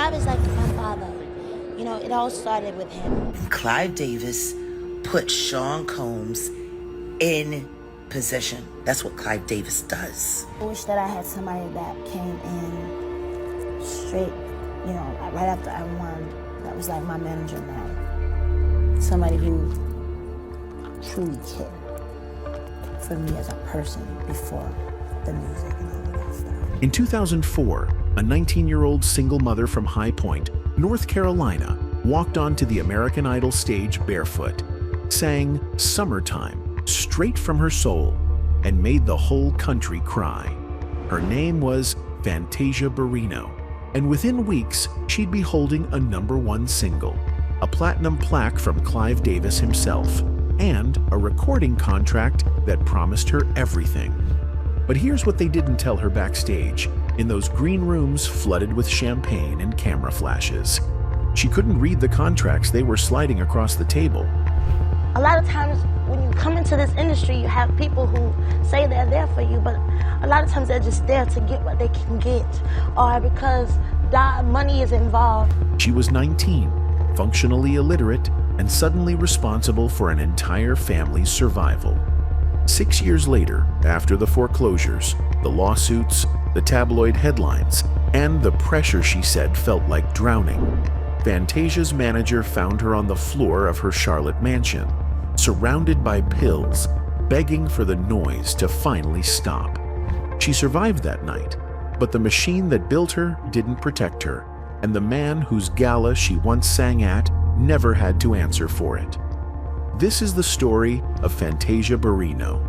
Clive is like my father. You know, it all started with him. Clive Davis put Sean Combs in position. That's what Clive Davis does. I wish that I had somebody that came in straight, you know, right after I won. That was like my manager now. Somebody who truly cared for me as a person before the music and all of that stuff. In 2004, a 19-year-old single mother from High Point, North Carolina, walked onto the American Idol stage barefoot, sang "Summertime" straight from her soul, and made the whole country cry. Her name was Fantasia Barrino, and within weeks, she'd be holding a #1 single, a platinum plaque from Clive Davis himself, and a recording contract that promised her everything. But here's what they didn't tell her backstage, in those green rooms flooded with champagne and camera flashes. She couldn't read the contracts they were sliding across the table. A lot of times when you come into this industry, you have people who say they're there for you, but a lot of times they're just there to get what they can get, or because money is involved. She was 19, functionally illiterate, and suddenly responsible for an entire family's survival. 6 years later, after the foreclosures, the lawsuits, the tabloid headlines, and the pressure she said felt like drowning, Fantasia's manager found her on the floor of her Charlotte mansion, surrounded by pills, begging for the noise to finally stop. She survived that night, but the machine that built her didn't protect her, and the man whose gala she once sang at never had to answer for it. This is the story of Fantasia Barrino,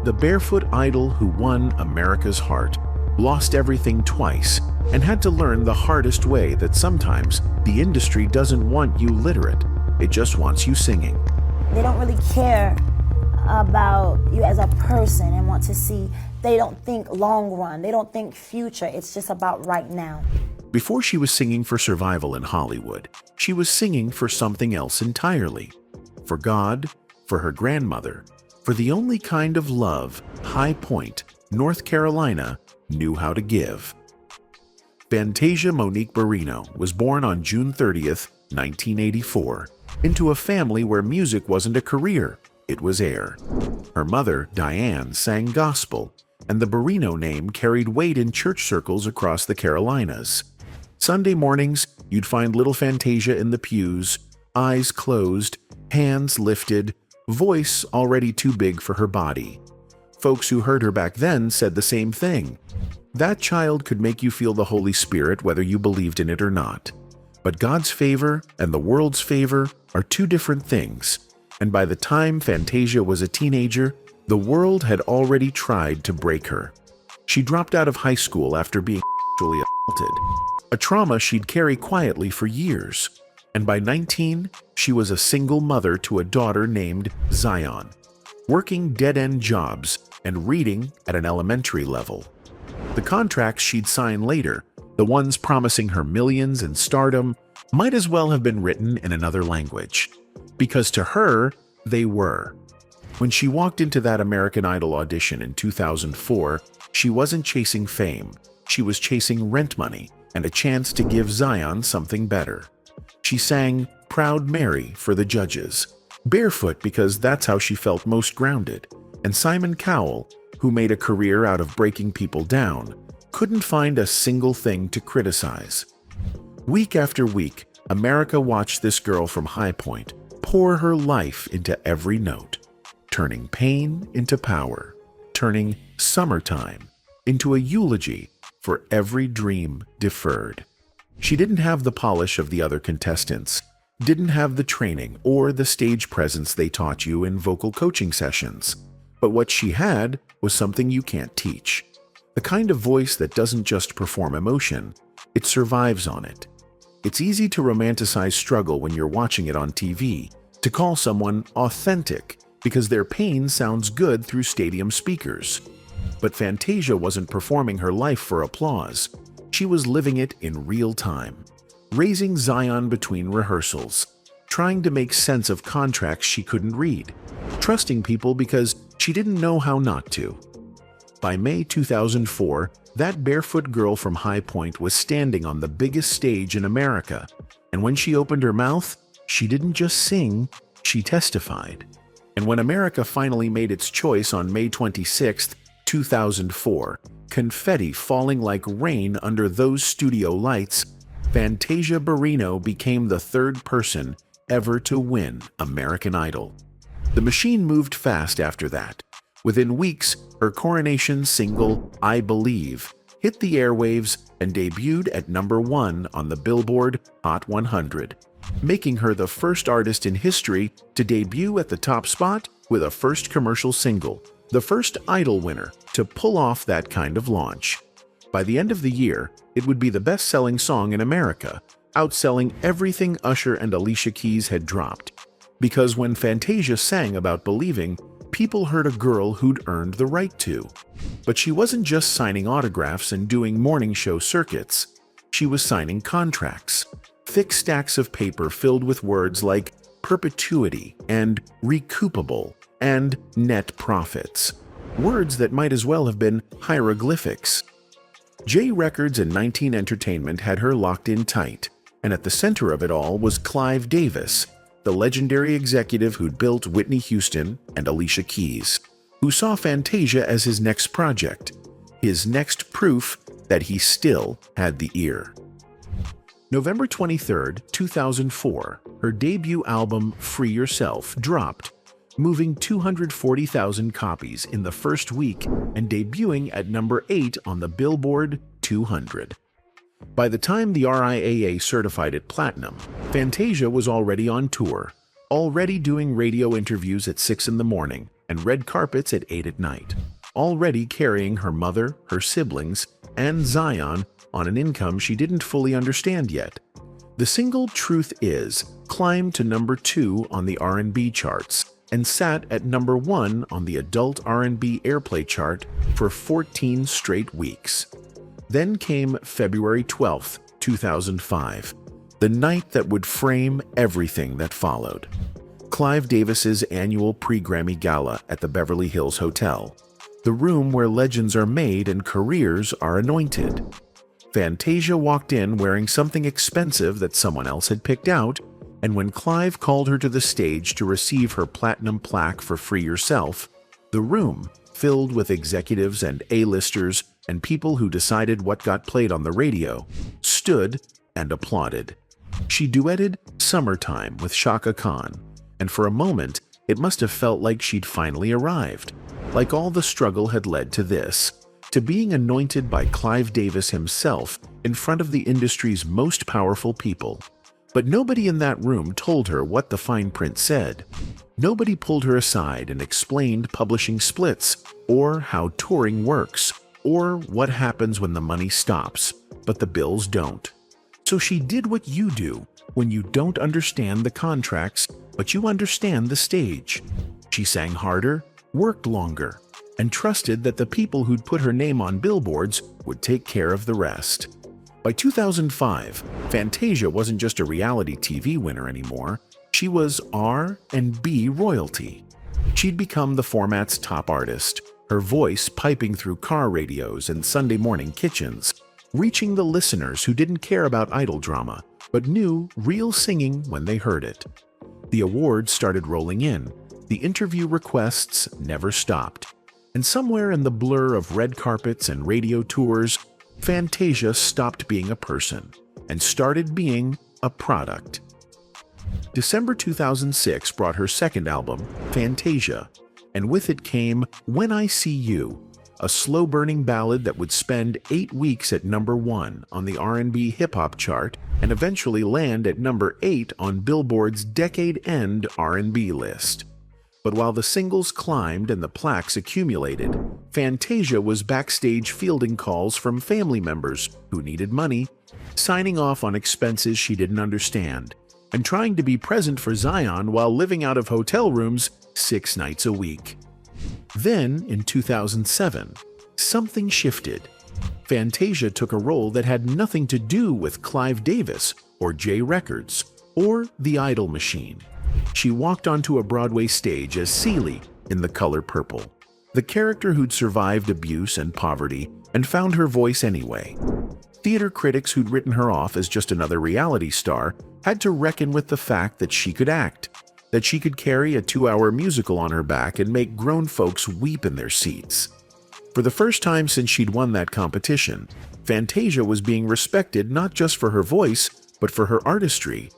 the barefoot idol who won America's heart, lost everything twice, and had to learn the hardest way that sometimes the industry doesn't want you literate, it just wants you singing. They don't really care about you as a person and want to see, they don't think long run, they don't think future, it's just about right now. Before she was singing for survival in Hollywood, she was singing for something else entirely. For God, for her grandmother, for the only kind of love High Point, North Carolina, knew how to give. Fantasia Monique Barrino was born on June 30th, 1984, into a family where music wasn't a career, it was air. Her mother, Diane, sang gospel, and the Barrino name carried weight in church circles across the Carolinas. Sunday mornings, you'd find little Fantasia in the pews, eyes closed, hands lifted, voice already too big for her body. Folks who heard her back then said the same thing. That child could make you feel the Holy Spirit whether you believed in it or not. But God's favor and the world's favor are two different things, and by the time Fantasia was a teenager, the world had already tried to break her. She dropped out of high school after being sexually assaulted, a trauma she'd carry quietly for years. And by 19, she was a single mother to a daughter named Zion, working dead-end jobs and reading at an elementary level. The contracts she'd sign later, the ones promising her millions and stardom, might as well have been written in another language. Because to her, they were. When she walked into that American Idol audition in 2004, she wasn't chasing fame. She was chasing rent money and a chance to give Zion something better. She sang Proud Mary for the judges, barefoot because that's how she felt most grounded, and Simon Cowell, who made a career out of breaking people down, couldn't find a single thing to criticize. Week after week, America watched this girl from High Point pour her life into every note, turning pain into power, turning summertime into a eulogy for every dream deferred. She didn't have the polish of the other contestants, didn't have the training or the stage presence they taught you in vocal coaching sessions. But what she had was something you can't teach. The kind of voice that doesn't just perform emotion, it survives on it. It's easy to romanticize struggle when you're watching it on TV, to call someone authentic because their pain sounds good through stadium speakers. But Fantasia wasn't performing her life for applause. She was living it in real time, raising Zion between rehearsals, trying to make sense of contracts she couldn't read, trusting people because she didn't know how not to. By May 2004, That barefoot girl from High Point was standing on the biggest stage in America, and when she opened her mouth, she didn't just sing, she testified. And when America finally made its choice on May 26, 2004, confetti falling like rain under those studio lights, Fantasia Barrino became the third person ever to win American Idol. The machine moved fast after that. Within weeks, her coronation single, I Believe, hit the airwaves and debuted at #1 on the Billboard Hot 100, making her the first artist in history to debut at the top spot with a first commercial single, the first Idol winner to pull off that kind of launch. By the end of the year, it would be the best-selling song in America, outselling everything Usher and Alicia Keys had dropped. Because when Fantasia sang about believing, people heard a girl who'd earned the right to. But she wasn't just signing autographs and doing morning show circuits. She was signing contracts. Thick stacks of paper filled with words like perpetuity and recoupable and net profits. Words that might as well have been hieroglyphics. J Records and 19 Entertainment had her locked in tight, and at the center of it all was Clive Davis, the legendary executive who'd built Whitney Houston and Alicia Keys, who saw Fantasia as his next project, his next proof that he still had the ear. November 23, 2004, her debut album Free Yourself dropped, moving 240,000 copies in the first week and debuting at #8 on the Billboard 200. By the time the RIAA certified it platinum, Fantasia was already on tour, already doing radio interviews at 6 in the morning and red carpets at 8 at night, already carrying her mother, her siblings, and Zion on an income she didn't fully understand yet. The single Truth Is climbed to #2 on the R&B charts and sat at #1 on the adult R&B airplay chart for 14 straight weeks. Then came February 12, 2005, the night that would frame everything that followed. Clive Davis's annual pre-Grammy Gala at the Beverly Hills Hotel, the room where legends are made and careers are anointed. Fantasia walked in wearing something expensive that someone else had picked out, and when Clive called her to the stage to receive her platinum plaque for Free Yourself, the room, filled with executives and A-listers and people who decided what got played on the radio, stood and applauded. She duetted Summertime with Chaka Khan, and for a moment, it must have felt like she'd finally arrived, like all the struggle had led to this, to being anointed by Clive Davis himself in front of the industry's most powerful people. But nobody in that room told her what the fine print said. Nobody pulled her aside and explained publishing splits, or how touring works, or what happens when the money stops, but the bills don't. So she did what you do when you don't understand the contracts, but you understand the stage. She sang harder, worked longer, and trusted that the people who'd put her name on billboards would take care of the rest. By 2005, Fantasia wasn't just a reality TV winner anymore, she was R&B royalty. She'd become the format's top artist, her voice piping through car radios and Sunday morning kitchens, reaching the listeners who didn't care about idol drama, but knew real singing when they heard it. The awards started rolling in, the interview requests never stopped, and somewhere in the blur of red carpets and radio tours, Fantasia stopped being a person and started being a product. December 2006 brought her second album, Fantasia, and with it came When I See You, a slow-burning ballad that would spend 8 weeks at #1 on the R&B hip-hop chart and eventually land at #8 on Billboard's decade-end R&B list. But while the singles climbed and the plaques accumulated, Fantasia was backstage fielding calls from family members who needed money, signing off on expenses she didn't understand, and trying to be present for Zion while living out of hotel rooms 6 nights a week. Then, in 2007, something shifted. Fantasia took a role that had nothing to do with Clive Davis or J Records or the Idol machine. She walked onto a Broadway stage as Celie in The Color Purple, the character who'd survived abuse and poverty and found her voice anyway. Theater critics who'd written her off as just another reality star had to reckon with the fact that she could act, that she could carry a 2-hour musical on her back and make grown folks weep in their seats. For the first time since she'd won that competition, Fantasia was being respected not just for her voice, but for her artistry.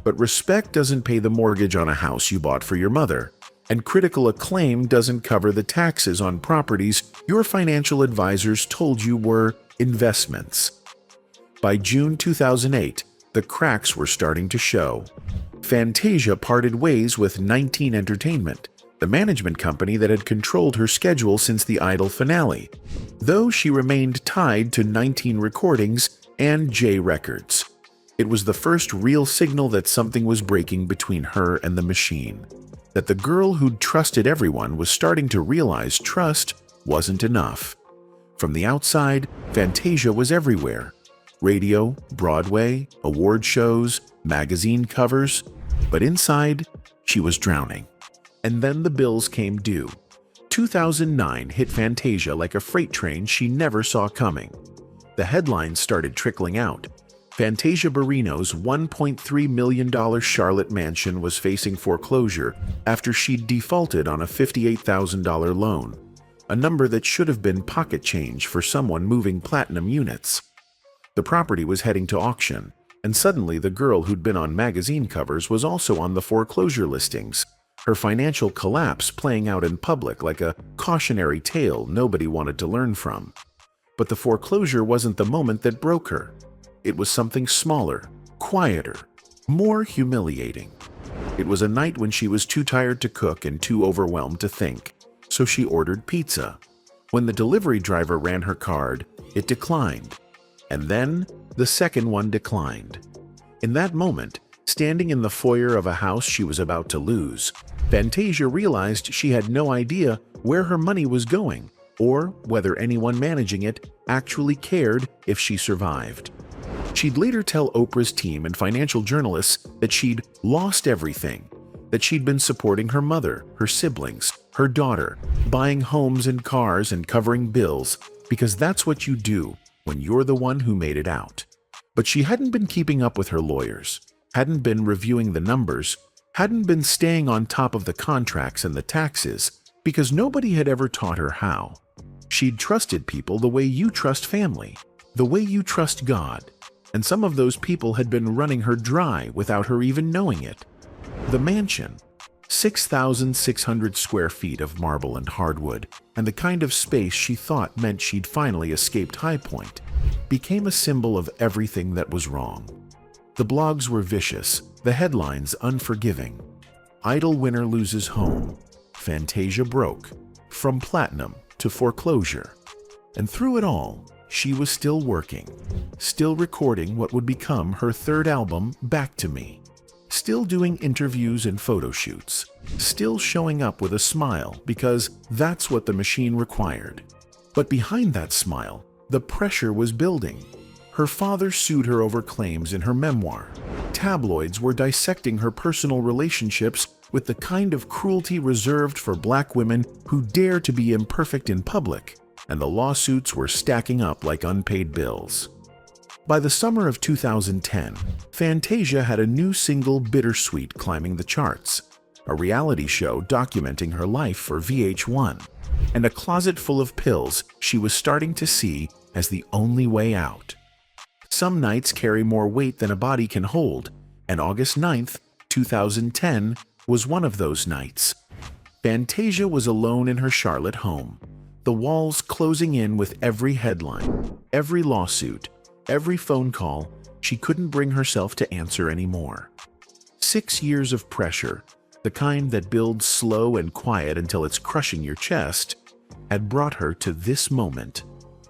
But respect doesn't pay the mortgage on a house you bought for your mother, and critical acclaim doesn't cover the taxes on properties your financial advisors told you were investments. By June 2008, the cracks were starting to show. Fantasia parted ways with 19 Entertainment, the management company that had controlled her schedule since the Idol finale, though she remained tied to 19 Recordings and J Records. It was the first real signal that something was breaking between her and the machine, that the girl who'd trusted everyone was starting to realize trust wasn't enough. From the outside, Fantasia was everywhere. Radio, Broadway, award shows, magazine covers, but inside, she was drowning. And then the bills came due. 2009 hit Fantasia like a freight train she never saw coming. The headlines started trickling out. Fantasia Barrino's $1.3 million Charlotte mansion was facing foreclosure after she'd defaulted on a $58,000 loan, a number that should have been pocket change for someone moving platinum units. The property was heading to auction, and suddenly the girl who'd been on magazine covers was also on the foreclosure listings, her financial collapse playing out in public like a cautionary tale nobody wanted to learn from. But the foreclosure wasn't the moment that broke her. It was something smaller, quieter, more humiliating. It was a night when she was too tired to cook and too overwhelmed to think, so she ordered pizza. When the delivery driver ran her card, it declined. And then the second one declined. In that moment, standing in the foyer of a house she was about to lose, Fantasia realized she had no idea where her money was going or whether anyone managing it actually cared if she survived. She'd later tell Oprah's team and financial journalists that she'd lost everything, that she'd been supporting her mother, her siblings, her daughter, buying homes and cars and covering bills, because that's what you do when you're the one who made it out. But she hadn't been keeping up with her lawyers, hadn't been reviewing the numbers, hadn't been staying on top of the contracts and the taxes, because nobody had ever taught her how. She'd trusted people the way you trust family, the way you trust God, and some of those people had been running her dry without her even knowing it. The mansion, 6,600 square feet of marble and hardwood, and the kind of space she thought meant she'd finally escaped High Point, became a symbol of everything that was wrong. The blogs were vicious, the headlines unforgiving. Idol winner loses home. Fantasia broke. From platinum to foreclosure. And through it all, she was still working, still recording what would become her third album, Back to Me, still doing interviews and photo shoots, still showing up with a smile because that's what the machine required. But behind that smile, the pressure was building. Her father sued her over claims in her memoir. Tabloids were dissecting her personal relationships with the kind of cruelty reserved for Black women who dare to be imperfect in public, and the lawsuits were stacking up like unpaid bills. By the summer of 2010, Fantasia had a new single, Bittersweet, climbing the charts, a reality show documenting her life for VH1, and a closet full of pills she was starting to see as the only way out. Some nights carry more weight than a body can hold, and August 9th, 2010 was one of those nights. Fantasia was alone in her Charlotte home, the walls closing in with every headline, every lawsuit, every phone call she couldn't bring herself to answer anymore. 6 years of pressure, the kind that builds slow and quiet until it's crushing your chest, had brought her to this moment.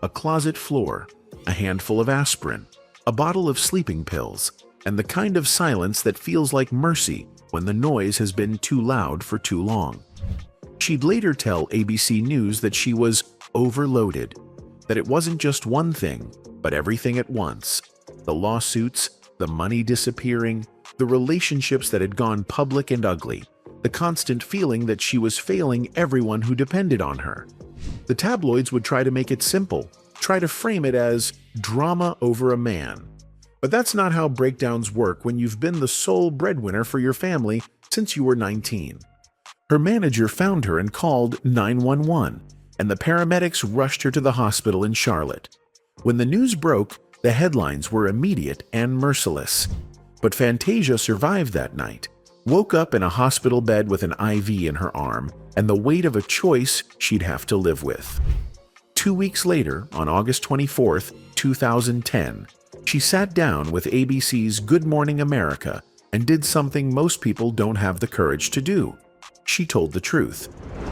A closet floor, a handful of aspirin, a bottle of sleeping pills, and the kind of silence that feels like mercy when the noise has been too loud for too long. She'd later tell ABC News that she was overloaded, that it wasn't just one thing, but everything at once. The lawsuits, the money disappearing, the relationships that had gone public and ugly, the constant feeling that she was failing everyone who depended on her. The tabloids would try to make it simple. try to frame it as drama over a man. But that's not how breakdowns work when you've been the sole breadwinner for your family since you were 19. Her manager found her and called 911, and the paramedics rushed her to the hospital in Charlotte. When the news broke, the headlines were immediate and merciless. But Fantasia survived that night, woke up in a hospital bed with an IV in her arm and the weight of a choice she'd have to live with. 2 weeks later, on August 24, 2010, she sat down with ABC's Good Morning America and did something most people don't have the courage to do. She told the truth.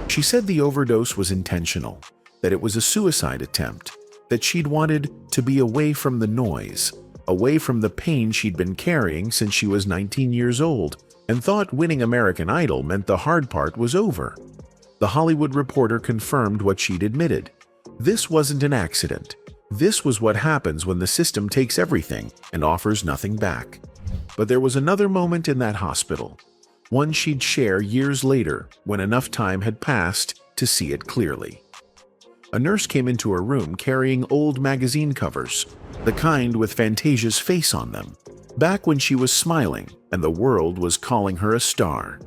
She said the overdose was intentional, that it was a suicide attempt, that she'd wanted to be away from the noise, away from the pain she'd been carrying since she was 19 years old, and thought winning American Idol meant the hard part was over. The Hollywood Reporter confirmed what she'd admitted. This wasn't an accident. This was what happens when the system takes everything and offers nothing back. But there was another moment in that hospital, one she'd share years later when enough time had passed to see it clearly. A nurse came into her room carrying old magazine covers, the kind with Fantasia's face on them, back when she was smiling and the world was calling her a star.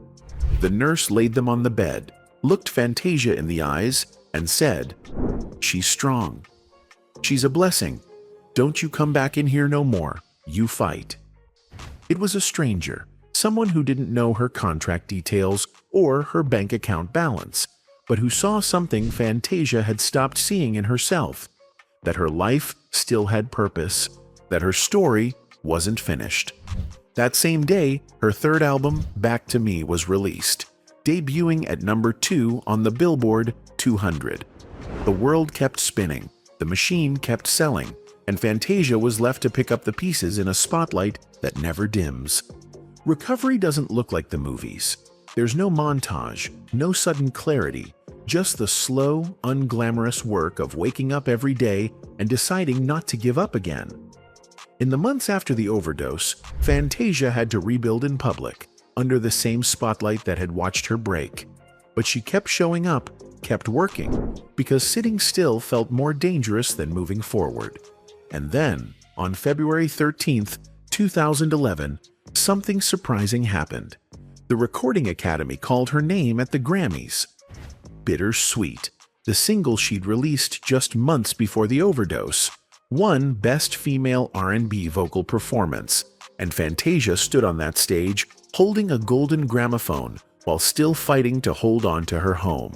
The nurse laid them on the bed, looked Fantasia in the eyes, and said, "She's strong. She's a blessing. Don't you come back in here no more. You fight." It was a stranger, someone who didn't know her contract details or her bank account balance, but who saw something Fantasia had stopped seeing in herself, that her life still had purpose, that her story wasn't finished. That same day, her third album, Back to Me, was released, debuting at number 2 on the Billboard 200. The world kept spinning, the machine kept selling, and Fantasia was left to pick up the pieces in a spotlight that never dims. Recovery doesn't look like the movies. There's no montage, no sudden clarity, just the slow, unglamorous work of waking up every day and deciding not to give up again. In the months after the overdose, Fantasia had to rebuild in public, under the same spotlight that had watched her break. But she kept showing up, kept working, because sitting still felt more dangerous than moving forward. And then, on February 13th, 2011, something surprising happened. The Recording Academy called her name at the Grammys. Bittersweet, the single she'd released just months before the overdose, won Best Female R&B Vocal Performance, and Fantasia stood on that stage holding a golden gramophone while still fighting to hold on to her home.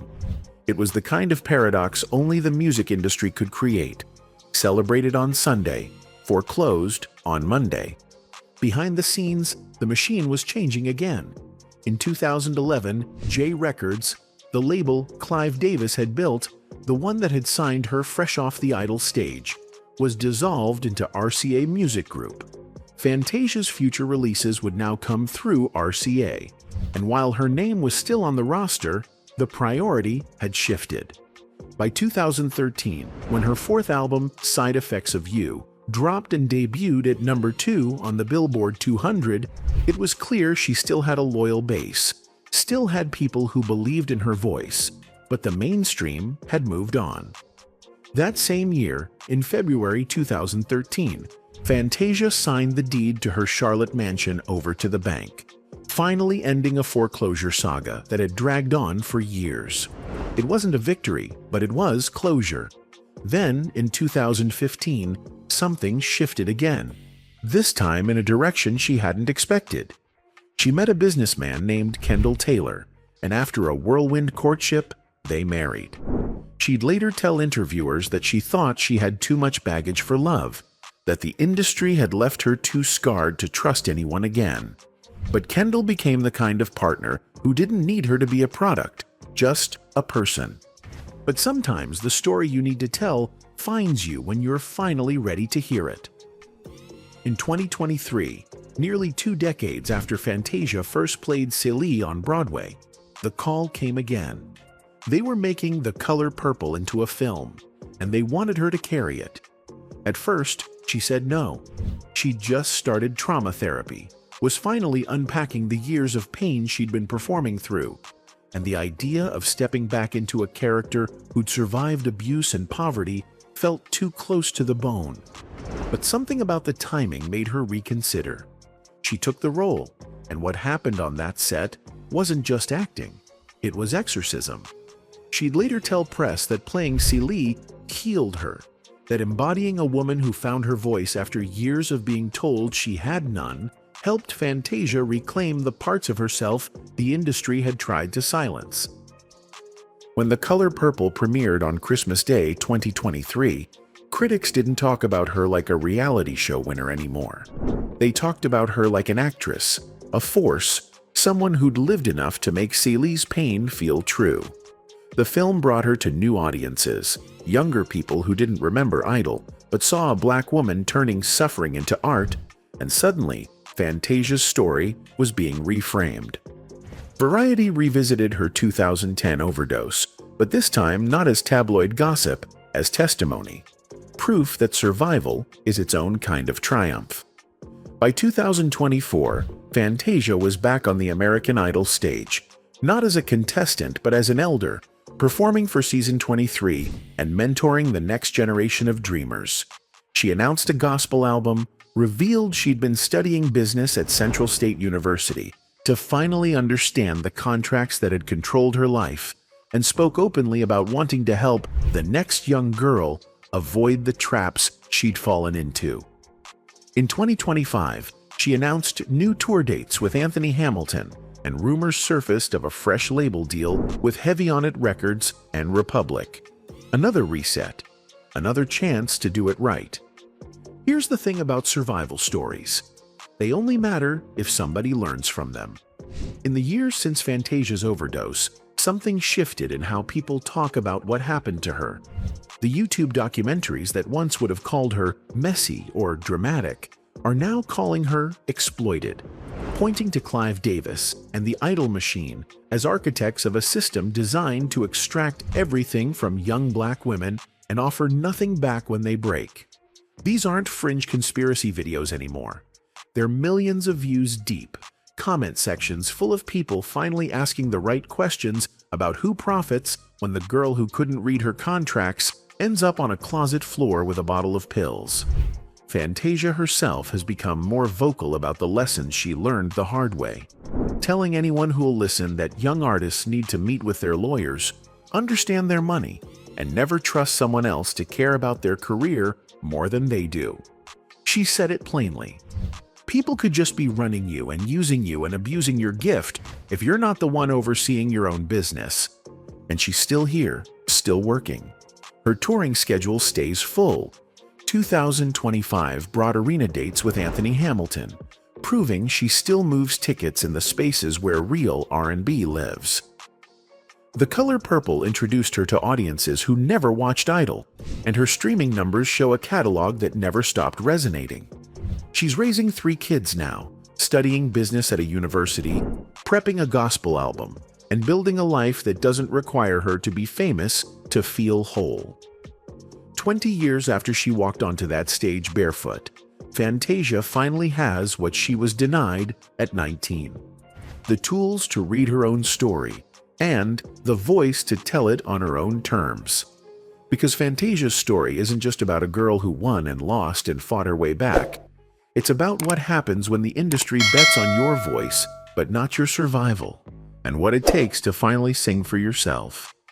It was the kind of paradox only the music industry could create. Celebrated on Sunday, foreclosed on Monday. Behind the scenes, the machine was changing again. In 2011, J Records, the label Clive Davis had built, the one that had signed her fresh off the Idol stage, was dissolved into RCA Music Group. Fantasia's future releases would now come through RCA, and while her name was still on the roster, the priority had shifted. By 2013, when her fourth album, Side Effects of You, dropped and debuted at number 2 on the Billboard 200, it was clear she still had a loyal base, still had people who believed in her voice, but the mainstream had moved on. That same year, in February 2013, Fantasia signed the deed to her Charlotte mansion over to the bank, finally ending a foreclosure saga that had dragged on for years. It wasn't a victory, but it was closure. Then, in 2015, something shifted again, this time in a direction she hadn't expected. She met a businessman named Kendall Taylor, and after a whirlwind courtship, they married. She'd later tell interviewers that she thought she had too much baggage for love, that the industry had left her too scarred to trust anyone again. But Kendall became the kind of partner who didn't need her to be a product, just a person. But sometimes the story you need to tell finds you when you're finally ready to hear it. In 2023, nearly 2 decades after Fantasia first played Celie on Broadway, the call came again. They were making The Color Purple into a film, and they wanted her to carry it. At first, she said no. She'd just started trauma therapy, was finally unpacking the years of pain she'd been performing through, and the idea of stepping back into a character who'd survived abuse and poverty felt too close to the bone. But something about the timing made her reconsider. She took the role, and what happened on that set wasn't just acting, it was exorcism. She'd later tell press that playing Celie healed her, that embodying a woman who found her voice after years of being told she had none helped Fantasia reclaim the parts of herself the industry had tried to silence. When The Color Purple premiered on Christmas Day 2023, critics didn't talk about her like a reality show winner anymore. They talked about her like an actress, a force, someone who'd lived enough to make Celie's pain feel true. The film brought her to new audiences, younger people who didn't remember Idol, but saw a black woman turning suffering into art, and suddenly, Fantasia's story was being reframed. Variety revisited her 2010 overdose, but this time not as tabloid gossip, as testimony. Proof that survival is its own kind of triumph. By 2024, Fantasia was back on the American Idol stage, not as a contestant but as an elder, performing for season 23 and mentoring the next generation of dreamers. She announced a gospel album, revealed she'd been studying business at Central State University to finally understand the contracts that had controlled her life, and spoke openly about wanting to help the next young girl avoid the traps she'd fallen into. In 2025, she announced new tour dates with Anthony Hamilton, and rumors surfaced of a fresh label deal with Heavy On It Records and Republic. Another reset, another chance to do it right. Here's the thing about survival stories. They only matter if somebody learns from them. In the years since Fantasia's overdose, something shifted in how people talk about what happened to her. The YouTube documentaries that once would have called her messy or dramatic are now calling her exploited, pointing to Clive Davis and the Idol machine as architects of a system designed to extract everything from young black women and offer nothing back when they break. These aren't fringe conspiracy videos anymore. They're millions of views deep, comment sections full of people finally asking the right questions about who profits when the girl who couldn't read her contracts ends up on a closet floor with a bottle of pills. Fantasia herself has become more vocal about the lessons she learned the hard way, telling anyone who'll listen that young artists need to meet with their lawyers, understand their money, and never trust someone else to care about their career more than they do. She said it plainly. People could just be running you and using you and abusing your gift if you're not the one overseeing your own business. And she's still here, still working. Her touring schedule stays full. 2025 brought arena dates with Anthony Hamilton, proving she still moves tickets in the spaces where real R&B lives. The Color Purple introduced her to audiences who never watched Idol, and her streaming numbers show a catalog that never stopped resonating. She's raising 3 kids now, studying business at a university, prepping a gospel album, and building a life that doesn't require her to be famous to feel whole. 20 years after she walked onto that stage barefoot, Fantasia finally has what she was denied at 19. The tools to read her own story, and the voice to tell it on her own terms. Because Fantasia's story isn't just about a girl who won and lost and fought her way back. It's about what happens when the industry bets on your voice, but not your survival, and what it takes to finally sing for yourself.